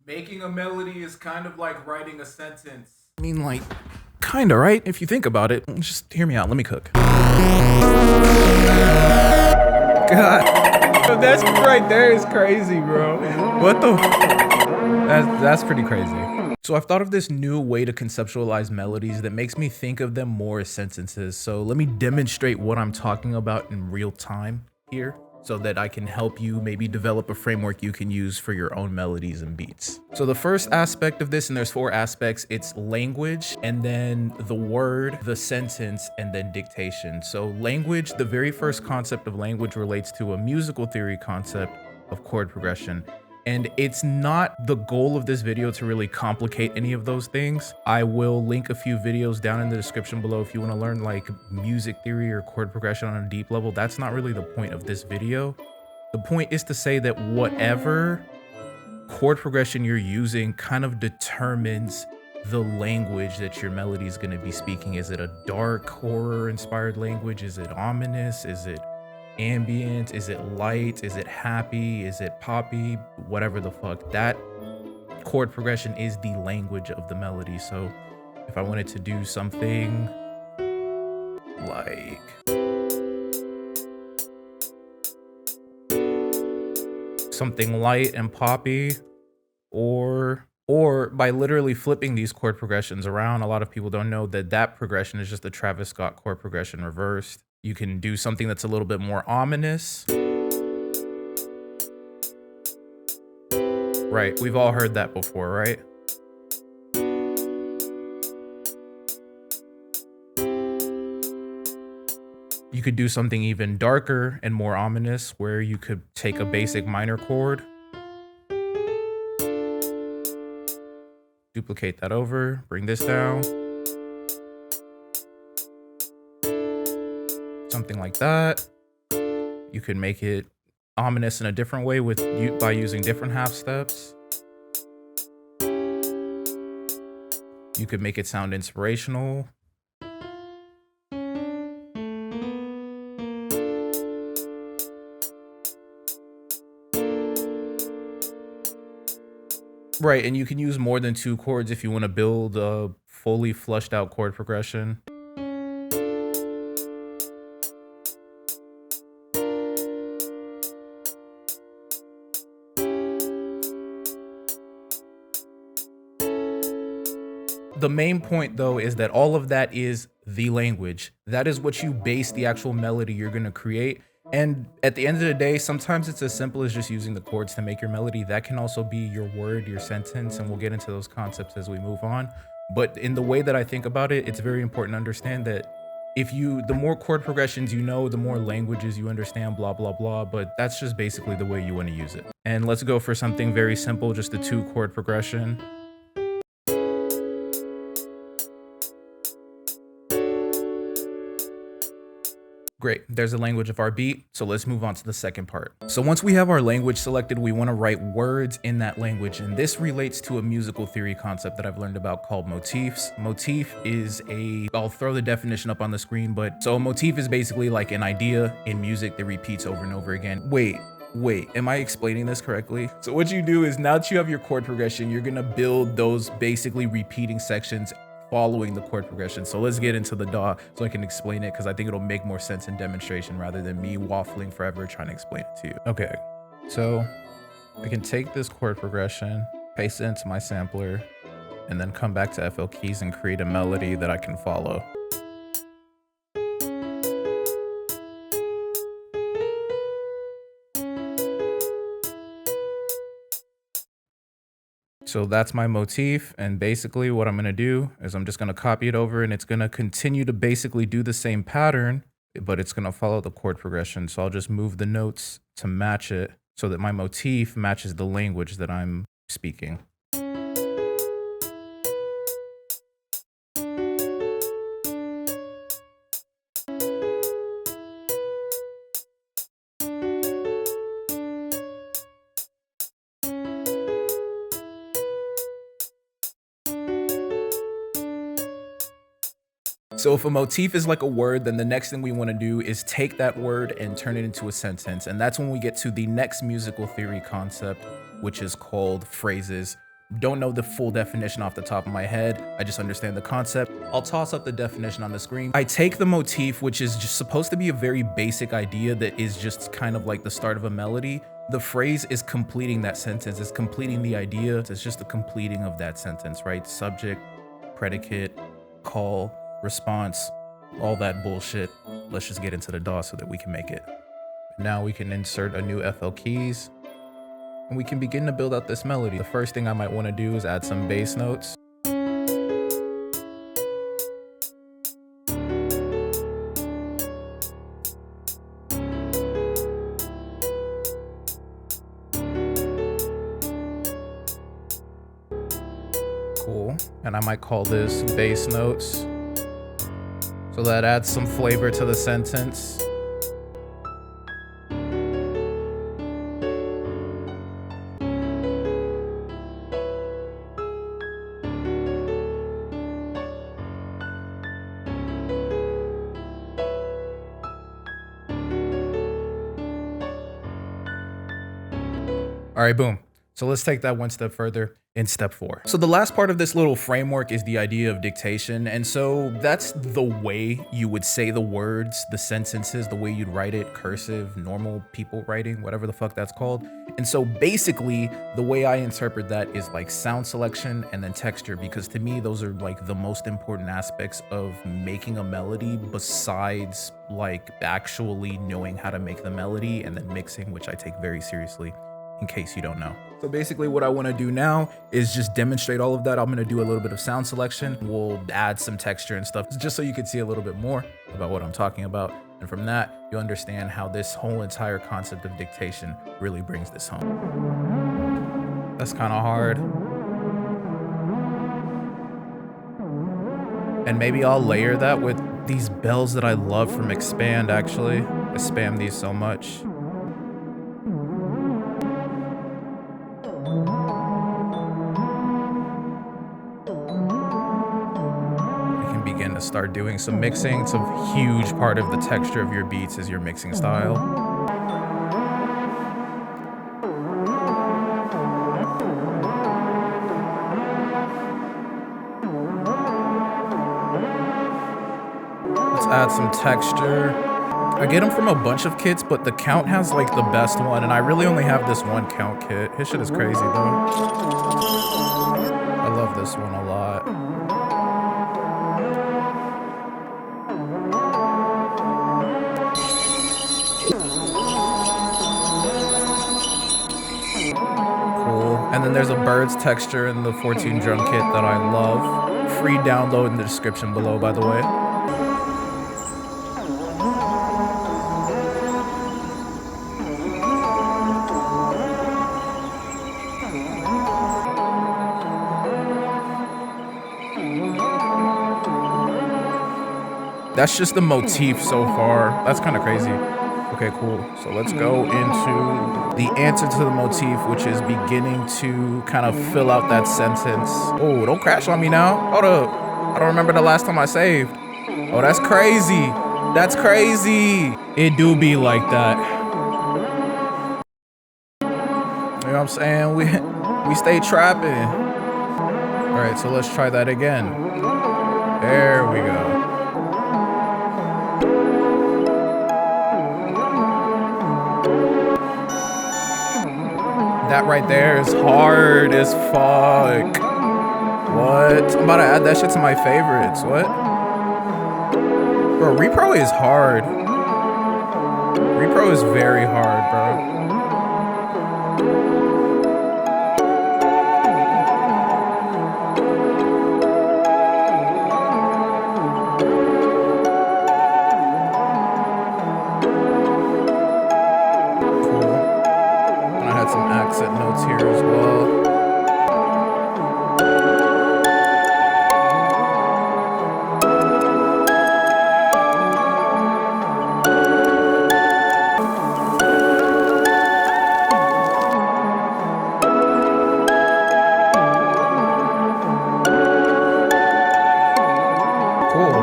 Making a melody is kind of like writing a sentence. I mean, like, kinda, right? If you think about it. Just hear me out. Let me cook. God. That's right there is crazy, bro. What the? That's pretty crazy. So I've thought of this new way to conceptualize melodies that makes me think of them more as sentences. So let me demonstrate what I'm talking about in real time here, so that I can help you maybe develop a framework you can use for your own melodies and beats. So the first aspect of this, and there's 4 aspects, it's language, and then the word, the sentence, and then dictation. So language, the very first concept of language relates to a musical theory concept of chord progression. And it's not the goal of this video to really complicate any of those things. I will link a few videos down in the description below if you want to learn like music theory or chord progression on a deep level. That's not really the point of this video. The point is to say that whatever chord progression you're using kind of determines the language that your melody is going to be speaking. Is it a dark horror inspired language? Is it ominous? Is it ambient? Is it light? Is it happy? Is it poppy? Whatever the fuck. That chord progression is the language of the melody. So if I wanted to do something like something light and poppy, or by literally flipping these chord progressions around, a lot of people don't know that that progression is just the Travis Scott chord progression reversed. You can do something that's a little bit more ominous. Right, we've all heard that before, right? You could do something even darker and more ominous, where you could take a basic minor chord, duplicate that over, bring this down. Something like that. You could make it ominous in a different way by using different half steps. You could make it sound inspirational. Right, and you can use more than 2 chords if you want to build a fully flushed out chord progression. The main point though is that all of that is the language. That is what you base the actual melody you're going to create. And at the end of the day, sometimes it's as simple as just using the chords to make your melody. That can also be your word, your sentence, and we'll get into those concepts as we move on. But in the way that I think about it, it's very important to understand that the more chord progressions you know, the more languages you understand, blah, blah, blah. But that's just basically the way you want to use it. And let's go for something very simple, just a 2 chord progression. Great, there's the language of our beat. So let's move on to the second part. So once we have our language selected, we want to write words in that language. And this relates to a musical theory concept that I've learned about called motifs. Motif is I'll throw the definition up on the screen, but so a motif is basically like an idea in music that repeats over and over again. Wait, am I explaining this correctly? So what you do is, now that you have your chord progression, you're gonna build those basically repeating sections following the chord progression. So let's get into the DAW so I can explain it, because I think it'll make more sense in demonstration rather than me waffling forever trying to explain it to you. Okay, so I can take this chord progression, paste it into my sampler, and then come back to FL Keys and create a melody that I can follow. So that's my motif, and basically what I'm gonna do is I'm just gonna copy it over, and it's gonna continue to basically do the same pattern, but it's gonna follow the chord progression. So I'll just move the notes to match it so that my motif matches the language that I'm speaking. So if a motif is like a word, then the next thing we want to do is take that word and turn it into a sentence. And that's when we get to the next musical theory concept, which is called phrases. Don't know the full definition off the top of my head. I just understand the concept. I'll toss up the definition on the screen. I take the motif, which is just supposed to be a very basic idea that is just kind of like the start of a melody. The phrase is completing that sentence. It's completing the idea. It's just the completing of that sentence, right? Subject, predicate, call, response, all that bullshit. Let's just get into the DAW so that we can make it. Now we can insert a new FL keys and we can begin to build out this melody. The first thing I might want to do is add some bass notes. Cool. And I might call this bass notes. So that adds some flavor to the sentence. All right, boom. So let's take that one step further in step 4. So the last part of this little framework is the idea of dictation. And so that's the way you would say the words, the sentences, the way you'd write it, cursive, normal people writing, whatever the fuck that's called. And so basically the way I interpret that is like sound selection and then texture, because to me, those are like the most important aspects of making a melody besides like actually knowing how to make the melody and then mixing, which I take very seriously, in case you don't know. So basically what I want to do now is just demonstrate all of that. I'm going to do a little bit of sound selection. We'll add some texture and stuff just so you can see a little bit more about what I'm talking about. And from that, you'll understand how this whole entire concept of dictation really brings this home. That's kind of hard. And maybe I'll layer that with these bells that I love from Expand, actually. I spam these so much. Begin to start doing some mixing. It's a huge part of the texture of your beats is your mixing style. Let's add some texture. I get them from a bunch of kits, but the Count has like the best one, and I really only have this one Count kit. His shit is crazy though. I love this one a lot. And then there's a bird's texture in the 14 drum kit that I love. Free download in the description below, by the way. That's just the motif so far. That's kind of crazy. Okay, cool. So let's go into the answer to the motif, which is beginning to kind of fill out that sentence. Oh, don't crash on me now. Hold up. I don't remember the last time I saved. Oh, that's crazy. That's crazy. It do be like that. You know what I'm saying? We stay trapping. All right, so let's try that again. There we go. That right there is hard as fuck. What? I'm about to add that shit to my favorites. What? Bro, repro is hard. Repro is very hard, bro. Accent notes here as well.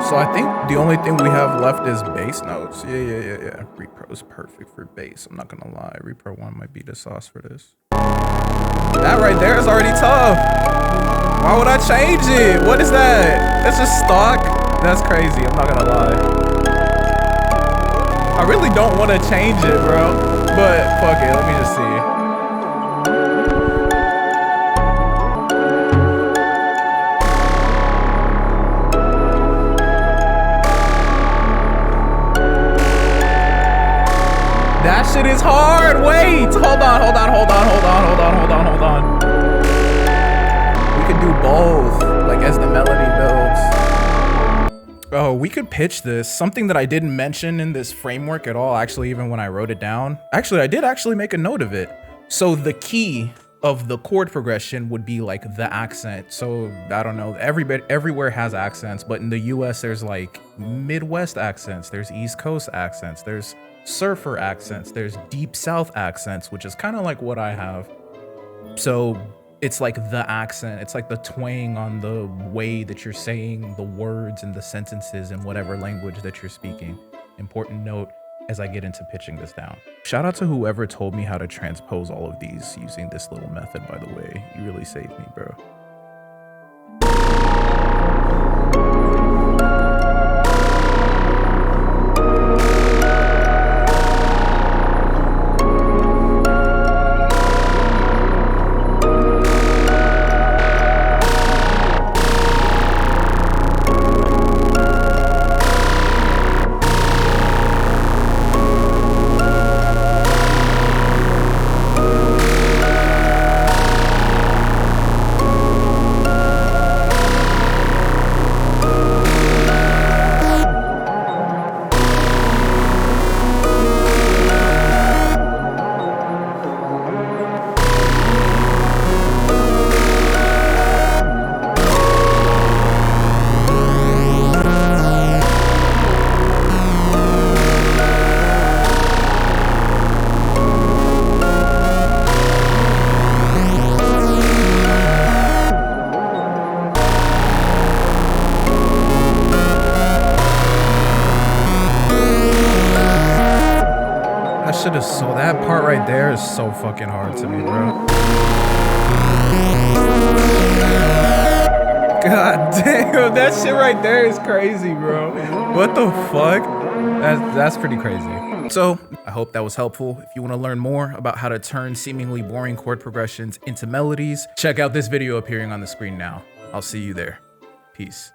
So I think the only thing we have left is bass notes. Yeah. Repro's perfect for bass. I'm not gonna lie. Repro 1 might be the sauce for this. That right there is already tough. Why would I change it? What is that? That's just stock. That's crazy. I'm not gonna lie. I really don't want to change it, bro. But fuck it. Let me just see. That shit is hard. Wait, hold on. We could do both, like as the melody builds. Oh, we could pitch this. Something that I didn't mention in this framework at all, actually, even when I wrote it down. Actually, I did actually make a note of it. So the key of the chord progression would be like the accent. So I don't know, everywhere has accents, but in the US there's like Midwest accents, there's East Coast accents, there's surfer accents, there's deep South accents, which is kind of like what I have. So it's like the accent, it's like the twang on the way that you're saying the words and the sentences in whatever language that you're speaking. Important note as I get into pitching this down. Shout out to whoever told me how to transpose all of these using this little method, by the way. You really saved me, bro. That part right there is so fucking hard to me, bro. God damn, that shit right there is crazy, bro. What the fuck? That's pretty crazy. So I hope that was helpful. If you want to learn more about how to turn seemingly boring chord progressions into melodies, check out this video appearing on the screen now. I'll see you there. Peace.